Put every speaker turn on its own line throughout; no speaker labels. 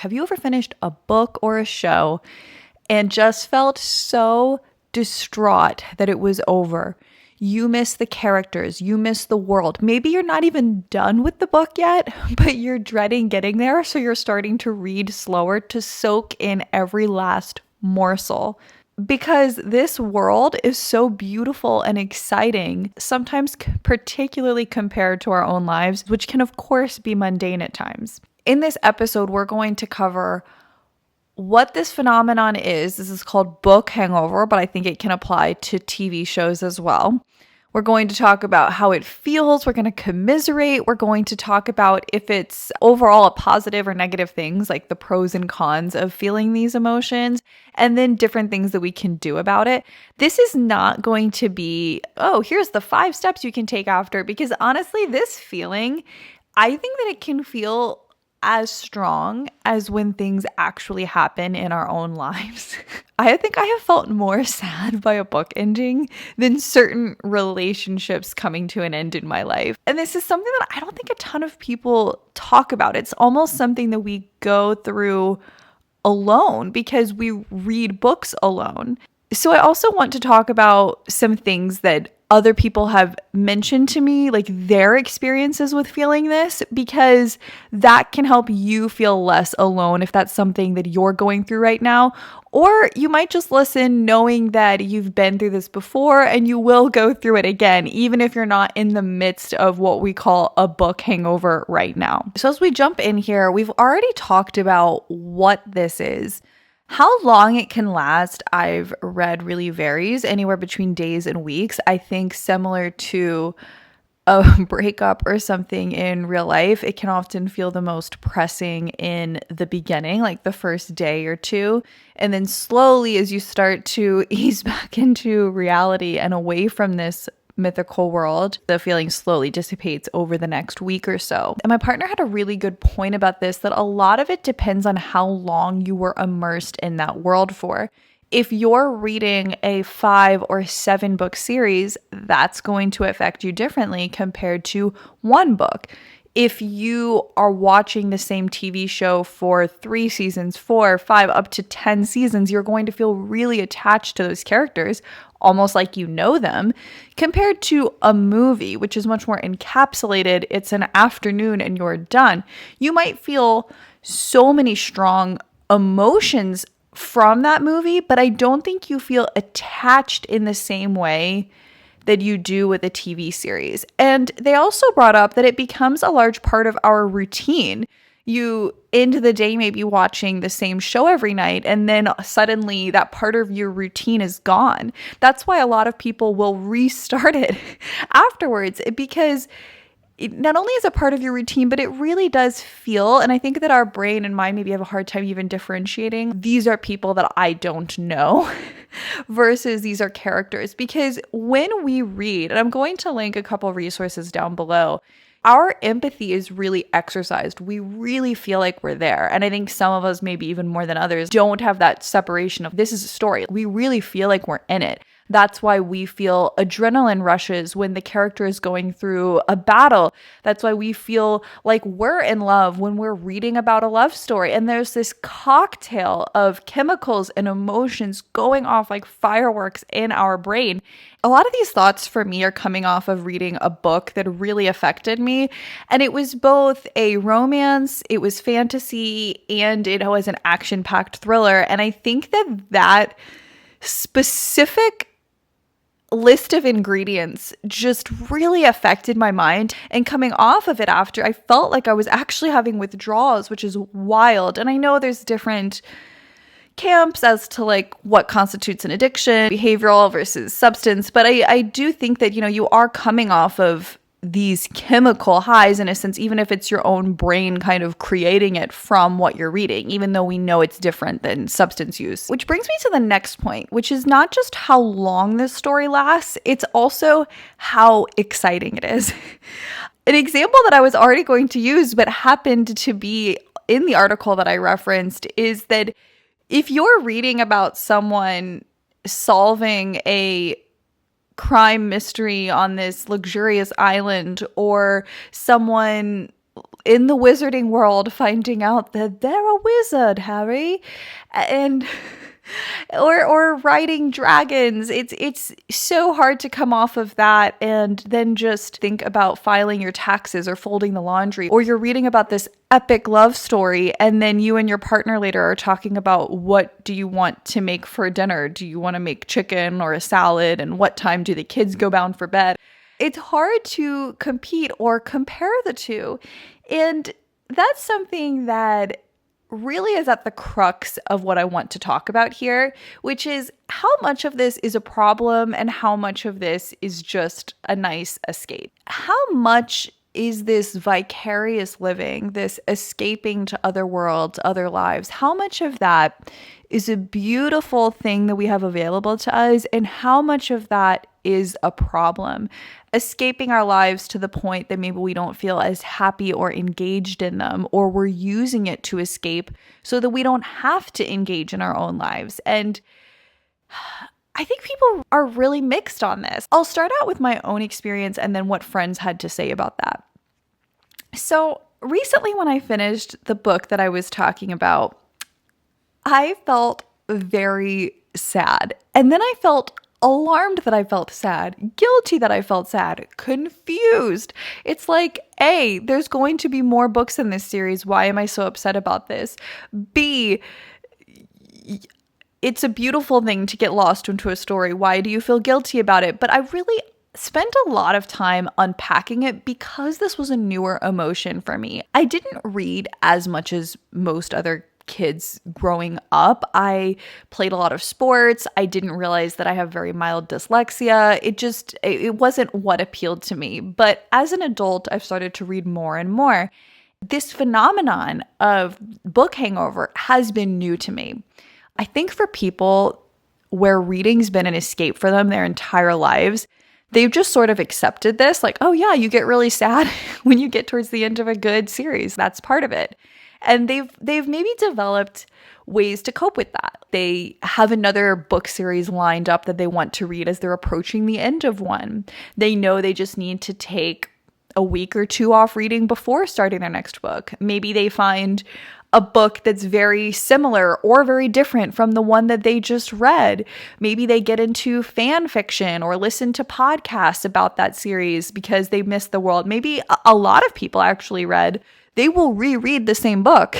Have you ever finished a book or a show and just felt so distraught that it was over? You miss the characters, you miss the world. Maybe you're not even done with the book yet, but you're dreading getting there, so you're starting to read slower to soak in every last morsel. Because this world is so beautiful and exciting, sometimes particularly compared to our own lives, which can of course be mundane at times. In this episode, we're going to cover what this phenomenon is. This is called book hangover, but I think it can apply to TV shows as well. We're going to talk about how it feels. We're going to commiserate. We're going to talk about if it's overall a positive or negative things, like the pros and cons of feeling these emotions, and then different things that we can do about it. This is not going to be, oh, here's the 5 steps you can take after, because honestly, this feeling, I think that it can feel as strong as when things actually happen in our own lives. I think I have felt more sad by a book ending than certain relationships coming to an end in my life. And this is something that I don't think a ton of people talk about. It's almost something that we go through alone because we read books alone. So I also want to talk about some things that other people have mentioned to me, like their experiences with feeling this, because that can help you feel less alone if that's something that you're going through right now. Or you might just listen knowing that you've been through this before and you will go through it again, even if you're not in the midst of what we call a book hangover right now. So as we jump in here, we've already talked about what this is. How long it can last, I've read, really varies, anywhere between days and weeks. I think similar to a breakup or something in real life, it can often feel the most pressing in the beginning, like the first day or two. And then slowly, as you start to ease back into reality and away from this mythical world, the feeling slowly dissipates over the next week or so. And my partner had a really good point about this, that a lot of it depends on how long you were immersed in that world for. If you're reading a 5 or 7 book series, that's going to affect you differently compared to one book. If you are watching the same TV show for 3 seasons, 4, 5, up to 10 seasons, you're going to feel really attached to those characters, almost like you know them, compared to a movie, which is much more encapsulated. It's an afternoon and you're done. You might feel so many strong emotions from that movie, but I don't think you feel attached in the same way that you do with a TV series. And they also brought up that it becomes a large part of our routine. You end the day maybe watching the same show every night, and then suddenly that part of your routine is gone. That's why a lot of people will restart it afterwards, because it not only is a part of your routine, but it really does feel, and I think that our brain and mind maybe have a hard time even differentiating, these are people that I don't know versus these are characters. Because when we read, and I'm going to link a couple resources down below, our empathy is really exercised. We really feel like we're there. And I think some of us, maybe even more than others, don't have that separation of this is a story. We really feel like we're in it. That's why we feel adrenaline rushes when the character is going through a battle. That's why we feel like we're in love when we're reading about a love story. And there's this cocktail of chemicals and emotions going off like fireworks in our brain. A lot of these thoughts for me are coming off of reading a book that really affected me. And it was both a romance, it was fantasy, and it was an action-packed thriller. And I think that specific list of ingredients just really affected my mind. And coming off of it after, I felt like I was actually having withdrawals, which is wild. And I know there's different camps as to like what constitutes an addiction, behavioral versus substance. But I do think that, you are coming off of these chemical highs in a sense, even if it's your own brain kind of creating it from what you're reading, even though we know it's different than substance use. Which brings me to the next point, which is not just how long this story lasts, it's also how exciting it is. An example that I was already going to use, but happened to be in the article that I referenced, is that if you're reading about someone solving a crime mystery on this luxurious island, or someone in the wizarding world finding out that they're a wizard, Harry, and or riding dragons. It's so hard to come off of that and then just think about filing your taxes or folding the laundry, or you're reading about this epic love story and then you and your partner later are talking about what do you want to make for dinner? Do you want to make chicken or a salad? And what time do the kids go down for bed? It's hard to compete or compare the two. And that's something that really is at the crux of what I want to talk about here, which is how much of this is a problem and how much of this is just a nice escape. How much is this vicarious living, this escaping to other worlds, other lives, how much of that is a beautiful thing that we have available to us, and how much of that is a problem? Escaping our lives to the point that maybe we don't feel as happy or engaged in them, or we're using it to escape so that we don't have to engage in our own lives. And I think people are really mixed on this. I'll start out with my own experience and then what friends had to say about that. So recently when I finished the book that I was talking about, I felt very sad. And then I felt alarmed that I felt sad, guilty that I felt sad, confused. It's like, A, there's going to be more books in this series. Why am I so upset about this? B, it's a beautiful thing to get lost into a story. Why do you feel guilty about it? But I really spent a lot of time unpacking it because this was a newer emotion for me. I didn't read as much as most other kids growing up. I played a lot of sports. I didn't realize that I have very mild dyslexia. It wasn't what appealed to me. But as an adult, I've started to read more and more. This phenomenon of book hangover has been new to me. I think for people where reading's been an escape for them their entire lives, they've just sort of accepted this, like, oh yeah, you get really sad when you get towards the end of a good series. That's part of it. And they've maybe developed ways to cope with that. They have another book series lined up that they want to read as they're approaching the end of one. They know they just need to take a week or two off reading before starting their next book. Maybe they find a book that's very similar or very different from the one that they just read. Maybe they get into fan fiction or listen to podcasts about that series because they missed the world. Maybe a lot of people actually they will reread the same book.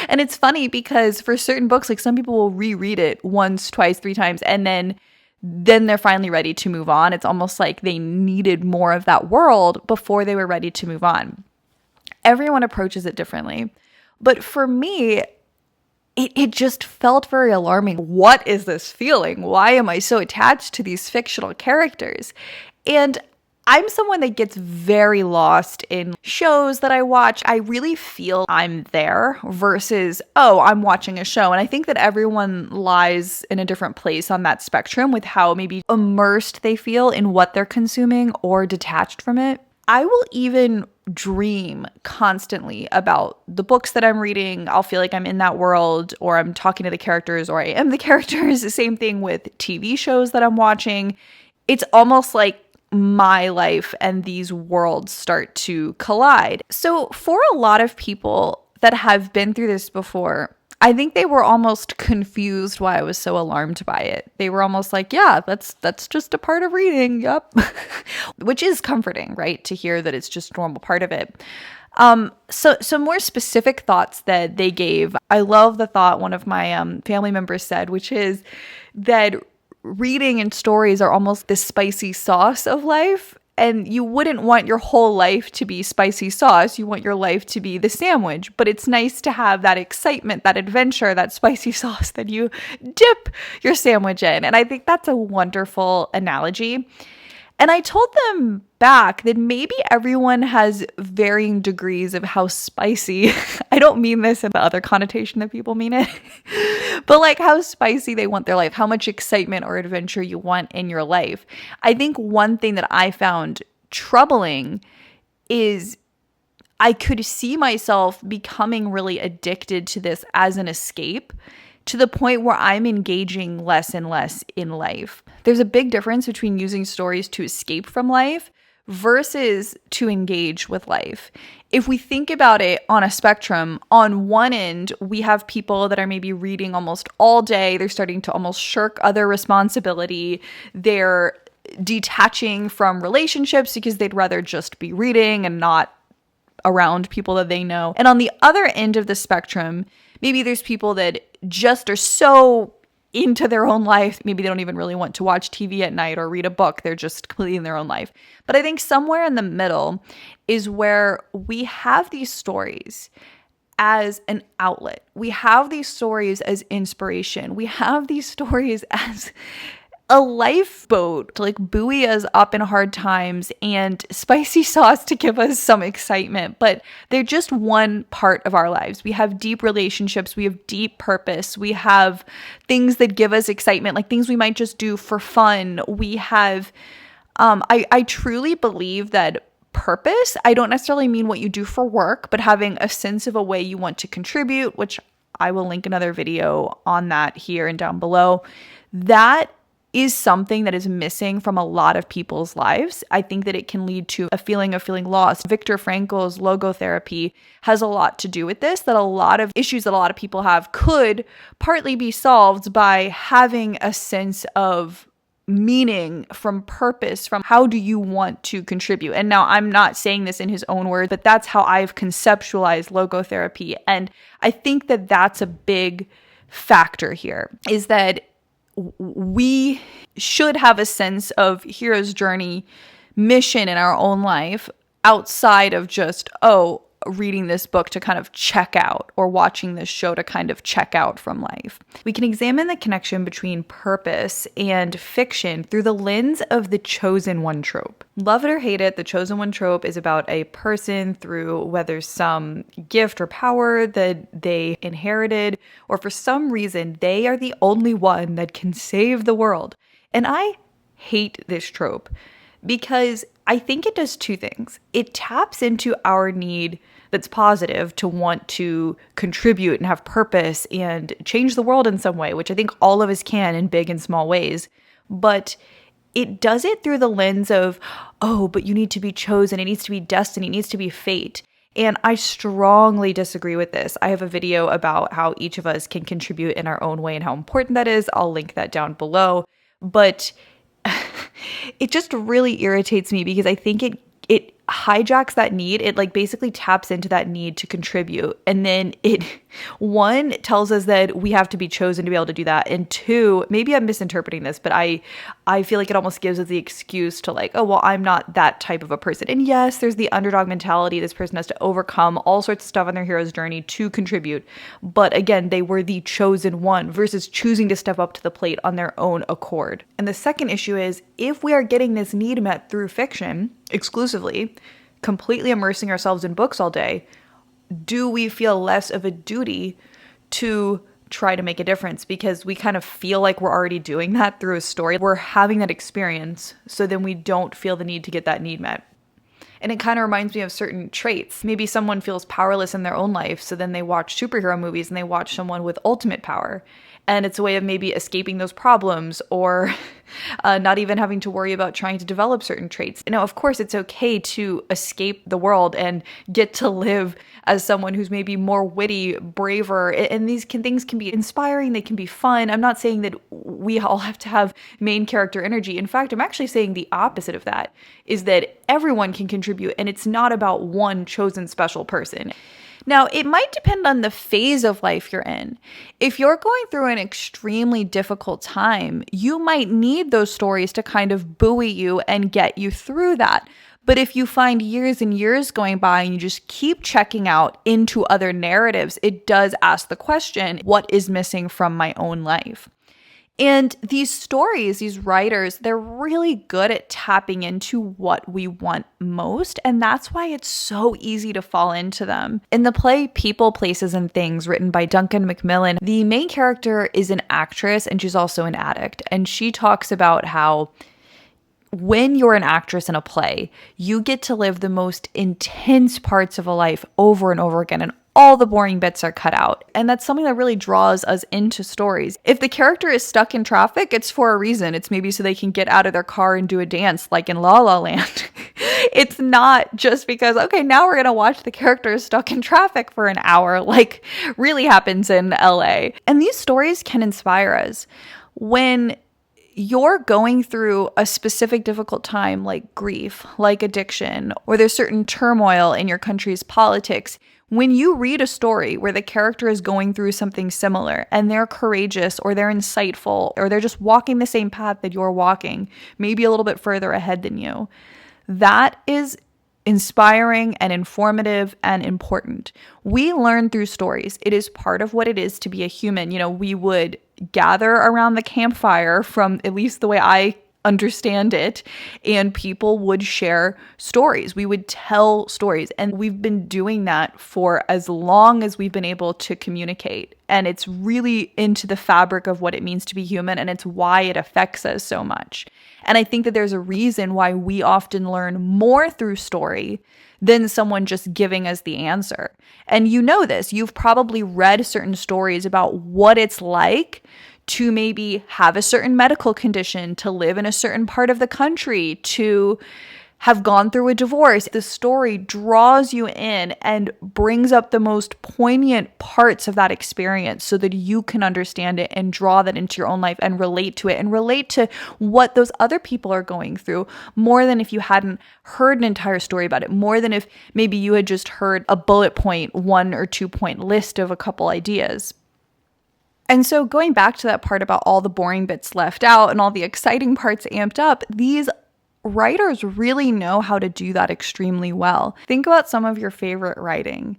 And it's funny because for certain books, like some people will reread it once, twice, 3 times, and then they're finally ready to move on. It's almost like they needed more of that world before they were ready to move on. Everyone approaches it differently. But for me, it just felt very alarming. What is this feeling? Why am I so attached to these fictional characters? And I'm someone that gets very lost in shows that I watch. I really feel I'm there versus, oh, I'm watching a show. And I think that everyone lies in a different place on that spectrum with how maybe immersed they feel in what they're consuming or detached from it. I will even dream constantly about the books that I'm reading. I'll feel like I'm in that world, or I'm talking to the characters, or I am the characters. The same thing with TV shows that I'm watching. It's almost like my life and these worlds start to collide. So for a lot of people that have been through this before, I think they were almost confused why I was so alarmed by it. They were almost like, yeah, that's just a part of reading. Yep. Which is comforting, right? To hear that it's just a normal part of it. So some more specific thoughts that they gave. I love the thought one of my family members said, which is that reading and stories are almost the spicy sauce of life. And you wouldn't want your whole life to be spicy sauce. You want your life to be the sandwich. But it's nice to have that excitement, that adventure, that spicy sauce that you dip your sandwich in. And I think that's a wonderful analogy. And I told them back that maybe everyone has varying degrees of how spicy, I don't mean this in the other connotation that people mean it, but like how spicy they want their life, how much excitement or adventure you want in your life. I think one thing that I found troubling is I could see myself becoming really addicted to this as an escape, to the point where I'm engaging less and less in life. There's a big difference between using stories to escape from life versus to engage with life. If we think about it on a spectrum, on one end, we have people that are maybe reading almost all day. They're starting to almost shirk other responsibility. They're detaching from relationships because they'd rather just be reading and not around people that they know. And on the other end of the spectrum, maybe there's people that just are so into their own life. Maybe they don't even really want to watch TV at night or read a book. They're just completely in their own life. But I think somewhere in the middle is where we have these stories as an outlet. We have these stories as inspiration. We have these stories as a lifeboat to like buoy us up in hard times and spicy sauce to give us some excitement. But they're just one part of our lives. We have deep relationships. We have deep purpose. We have things that give us excitement, like things we might just do for fun. We have, I truly believe that purpose, I don't necessarily mean what you do for work, but having a sense of a way you want to contribute, which I will link another video on that here and down below. That is something that is missing from a lot of people's lives. I think that it can lead to a feeling of feeling lost. Viktor Frankl's logotherapy has a lot to do with this, that a lot of issues that a lot of people have could partly be solved by having a sense of meaning, from purpose, from how do you want to contribute. And now I'm not saying this in his own words, but that's how I've conceptualized logotherapy. And I think that that's a big factor here, is that we should have a sense of hero's journey mission in our own life outside of just, reading this book to kind of check out or watching this show to kind of check out from life. We can examine the connection between purpose and fiction through the lens of the chosen one trope. Love it or hate it, the chosen one trope is about a person through whether some gift or power that they inherited, or for some reason they are the only one that can save the world. And I hate this trope because I think it does two things. It taps into our need that's positive to want to contribute and have purpose and change the world in some way, which I think all of us can in big and small ways. But it does it through the lens of, but you need to be chosen. It needs to be destiny. It needs to be fate. And I strongly disagree with this. I have a video about how each of us can contribute in our own way and how important that is. I'll link that down below. But it just really irritates me because I think it hijacks that need. It like basically taps into that need to contribute. And then it, one, tells us that we have to be chosen to be able to do that. And two, maybe I'm misinterpreting this, but I feel like it almost gives us the excuse to like, I'm not that type of a person. And yes, there's the underdog mentality. This person has to overcome all sorts of stuff on their hero's journey to contribute. But again, they were the chosen one versus choosing to step up to the plate on their own accord. And the second issue is, if we are getting this need met through fiction exclusively, completely immersing ourselves in books all day, do we feel less of a duty to try to make a difference because we kind of feel like we're already doing that through a story? We're having that experience, so then we don't feel the need to get that need met. And it kind of reminds me of certain traits. Maybe someone feels powerless in their own life, so then they watch superhero movies and they watch someone with ultimate power. And it's a way of maybe escaping those problems or not even having to worry about trying to develop certain traits. Now, of course, it's okay to escape the world and get to live as someone who's maybe more witty, braver. And these things can be inspiring. They can be fun. I'm not saying that we all have to have main character energy. In fact, I'm actually saying the opposite of that, is that everyone can contribute and it's not about one chosen special person. Now, it might depend on the phase of life you're in. If you're going through an extremely difficult time, you might need those stories to kind of buoy you and get you through that. But if you find years and years going by and you just keep checking out into other narratives, it does ask the question, what is missing from my own life? And these stories, these writers, they're really good at tapping into what we want most. And that's why it's so easy to fall into them. In the play People, Places, and Things, written by Duncan Macmillan, the main character is an actress and she's also an addict. And she talks about how when you're an actress in a play, you get to live the most intense parts of a life over and over again. And all the boring bits are cut out. And that's something that really draws us into stories. If the character is stuck in traffic, it's for a reason. It's maybe so they can get out of their car and do a dance like in La La Land. It's not just because, okay, now we're going to watch the character stuck in traffic for an hour, like really happens in LA. And these stories can inspire us. When you're going through a specific difficult time like grief, like addiction, or there's certain turmoil in your country's politics, when you read a story where the character is going through something similar and they're courageous or they're insightful or they're just walking the same path that you're walking, maybe a little bit further ahead than you, that is inspiring and informative and important. We learn through stories. It is part of what it is to be a human. You know, we would gather around the campfire, from at least the way I understand it, and people would share stories. We would tell stories, and we've been doing that for as long as we've been able to communicate. And it's really into the fabric of what it means to be human, and it's why it affects us so much. And I think that there's a reason why we often learn more through story than someone just giving us the answer. And you know this, you've probably read certain stories about what it's like to maybe have a certain medical condition, to live in a certain part of the country, to have gone through a divorce. The story draws you in and brings up the most poignant parts of that experience so that you can understand it and draw that into your own life and relate to it and relate to what those other people are going through, more than if you hadn't heard an entire story about it, more than if maybe you had just heard a bullet point, 1 or 2 point list of a couple ideas. And so going back to that part about all the boring bits left out and all the exciting parts amped up, these writers really know how to do that extremely well. Think about some of your favorite writing.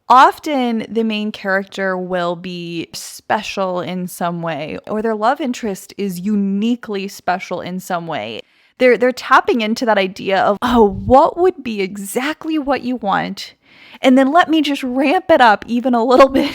Often the main character will be special in some way, or their love interest is uniquely special in some way. They're tapping into that idea of, oh, what would be exactly what you want? And then let me just ramp it up even a little bit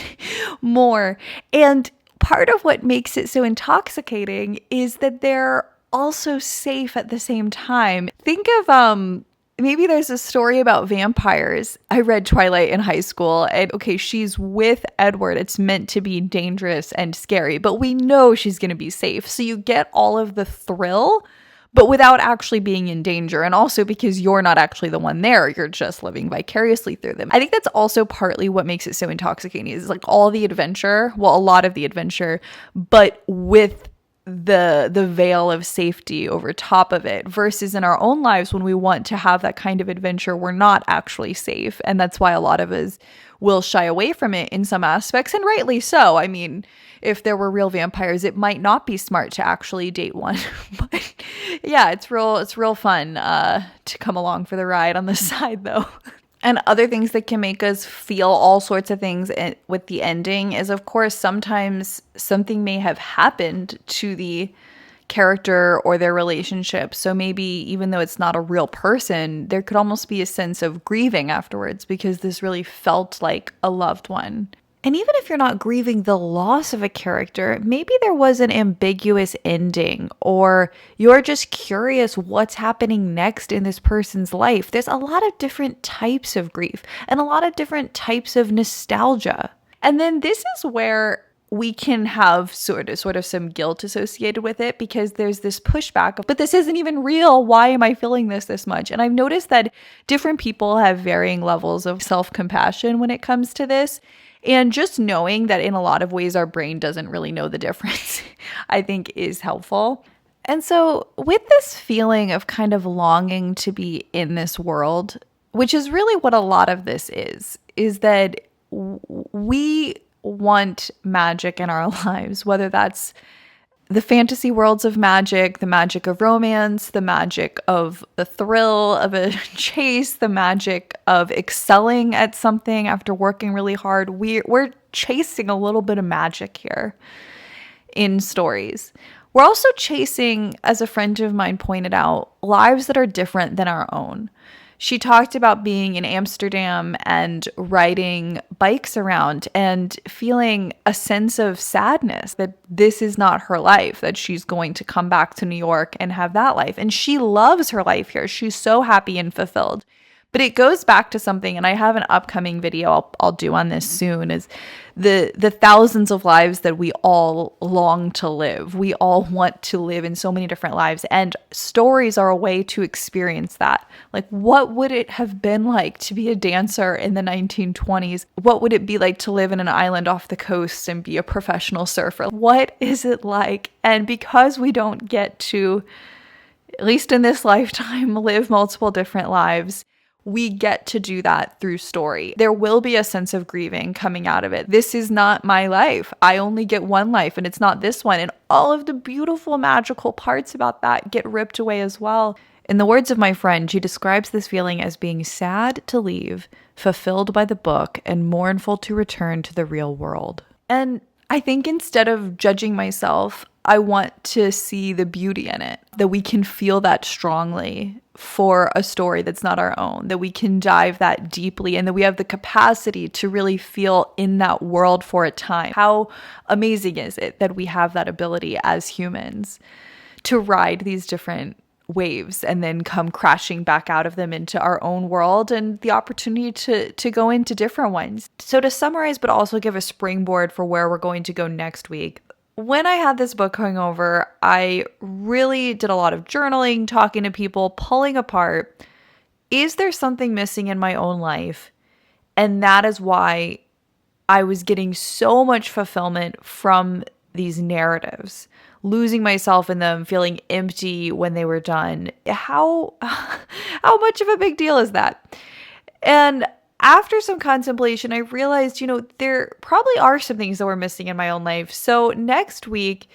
more. And part of what makes it so intoxicating is that they're also safe at the same time. Think of maybe there's a story about vampires. I read Twilight in high school, and okay, she's with Edward. It's meant to be dangerous and scary, but we know she's going to be safe. So you get all of the thrill, but without actually being in danger. And also because you're not actually the one there, you're just living vicariously through them. I think that's also partly what makes it so intoxicating, is like all the adventure, well, a lot of the adventure, but with the veil of safety over top of it, versus in our own lives when we want to have that kind of adventure, we're not actually safe. And that's why a lot of us will shy away from it in some aspects, and rightly so. I mean, if there were real vampires, it might not be smart to actually date one. But yeah, it's real fun to come along for the ride on the side though. And other things that can make us feel all sorts of things with the ending is, of course, sometimes something may have happened to the character or their relationship. So maybe even though it's not a real person, there could almost be a sense of grieving afterwards because this really felt like a loved one. And even if you're not grieving the loss of a character, maybe there was an ambiguous ending, or you're just curious what's happening next in this person's life. There's a lot of different types of grief and a lot of different types of nostalgia. And then this is where we can have sort of some guilt associated with it, because there's this pushback of, but this isn't even real. Why am I feeling this much? And I've noticed that different people have varying levels of self-compassion when it comes to this. And just knowing that in a lot of ways our brain doesn't really know the difference, I think is helpful. And so with this feeling of kind of longing to be in this world, which is really what a lot of this is that we want magic in our lives, whether that's the fantasy worlds of magic, the magic of romance, the magic of the thrill of a chase, the magic of excelling at something after working really hard. We're chasing a little bit of magic here in stories. We're also chasing, as a friend of mine pointed out, lives that are different than our own. She talked about being in Amsterdam and riding bikes around and feeling a sense of sadness that this is not her life, that she's going to come back to New York and have that life. And she loves her life here. She's so happy and fulfilled. But it goes back to something, and I have an upcoming video I'll do on this soon, is the thousands of lives that we all long to live. We all want to live in so many different lives, and stories are a way to experience that. Like, what would it have been like to be a dancer in the 1920s? What would it be like to live in an island off the coast and be a professional surfer? What is it like? And because we don't get to, at least in this lifetime, live multiple different lives, we get to do that through story. There will be a sense of grieving coming out of it. This is not my life. I only get one life, and it's not this one. And all of the beautiful, magical parts about that get ripped away as well. In the words of my friend, she describes this feeling as being sad to leave, fulfilled by the book, and mournful to return to the real world. And I think instead of judging myself, I want to see the beauty in it, that we can feel that strongly for a story that's not our own, that we can dive that deeply, and that we have the capacity to really feel in that world for a time. How amazing is it that we have that ability as humans to ride these different waves and then come crashing back out of them into our own world, and the opportunity to go into different ones. So to summarize, but also give a springboard for where we're going to go next week, when I had this book hangover, I really did a lot of journaling, talking to people, pulling apart, is there something missing in my own life? And that is why I was getting so much fulfillment from these narratives, losing myself in them, feeling empty when they were done. How much of a big deal is that? And after some contemplation, I realized, there probably are some things that were missing in my own life. So next week,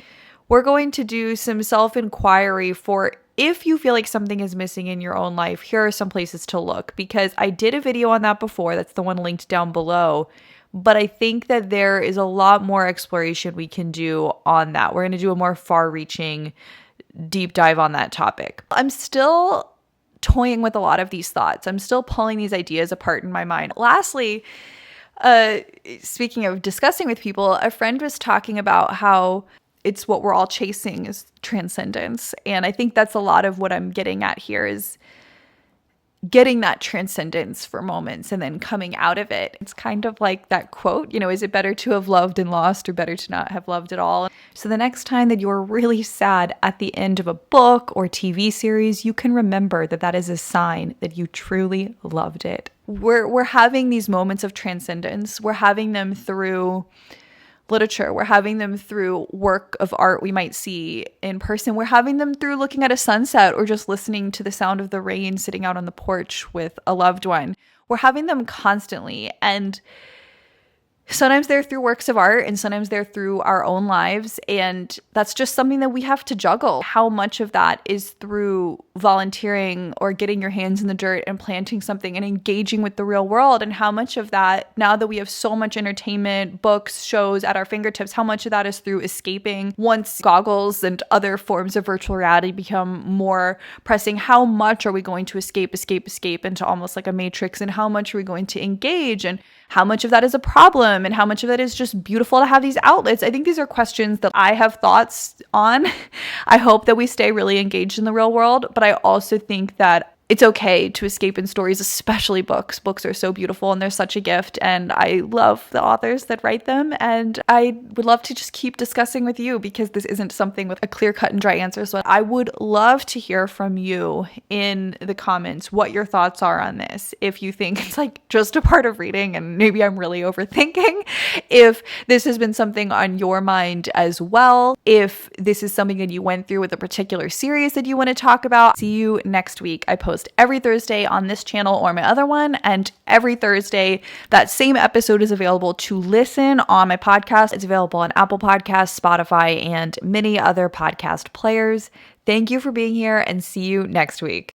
we're going to do some self-inquiry for if you feel like something is missing in your own life, here are some places to look. Because I did a video on that before. That's the one linked down below. But I think that there is a lot more exploration we can do on that. We're going to do a more far-reaching deep dive on that topic. I'm still toying with a lot of these thoughts. I'm still pulling these ideas apart in my mind. Lastly, speaking of discussing with people, a friend was talking about how it's what we're all chasing is transcendence. And I think that's a lot of what I'm getting at here, is getting that transcendence for moments and then coming out of it. It's kind of like that quote, is it better to have loved and lost or better to not have loved at all? So the next time that you're really sad at the end of a book or TV series, you can remember that that is a sign that you truly loved it. We're having these moments of transcendence. We're having them through literature. We're having them through work of art we might see in person. We're having them through looking at a sunset or just listening to the sound of the rain sitting out on the porch with a loved one. We're having them constantly. And sometimes they're through works of art and sometimes they're through our own lives. And that's just something that we have to juggle. How much of that is through volunteering or getting your hands in the dirt and planting something and engaging with the real world? And how much of that, now that we have so much entertainment, books, shows at our fingertips, how much of that is through escaping? Once goggles and other forms of virtual reality become more pressing, how much are we going to escape into almost like a matrix? And how much are we going to engage? And how much of that is a problem? And how much of that is just beautiful to have these outlets? I think these are questions that I have thoughts on. I hope that we stay really engaged in the real world, but I also think that it's okay to escape in stories, especially books. Books are so beautiful and they're such a gift, and I love the authors that write them, and I would love to just keep discussing with you because this isn't something with a clear cut and dry answer. So I would love to hear from you in the comments what your thoughts are on this. If you think it's like just a part of reading and maybe I'm really overthinking, if this has been something on your mind as well, if this is something that you went through with a particular series that you want to talk about. See you next week. I post every Thursday on this channel or my other one, and every Thursday that same episode is available to listen on my podcast. It's available on Apple Podcasts, Spotify, and many other podcast players. Thank you for being here, and see you next week.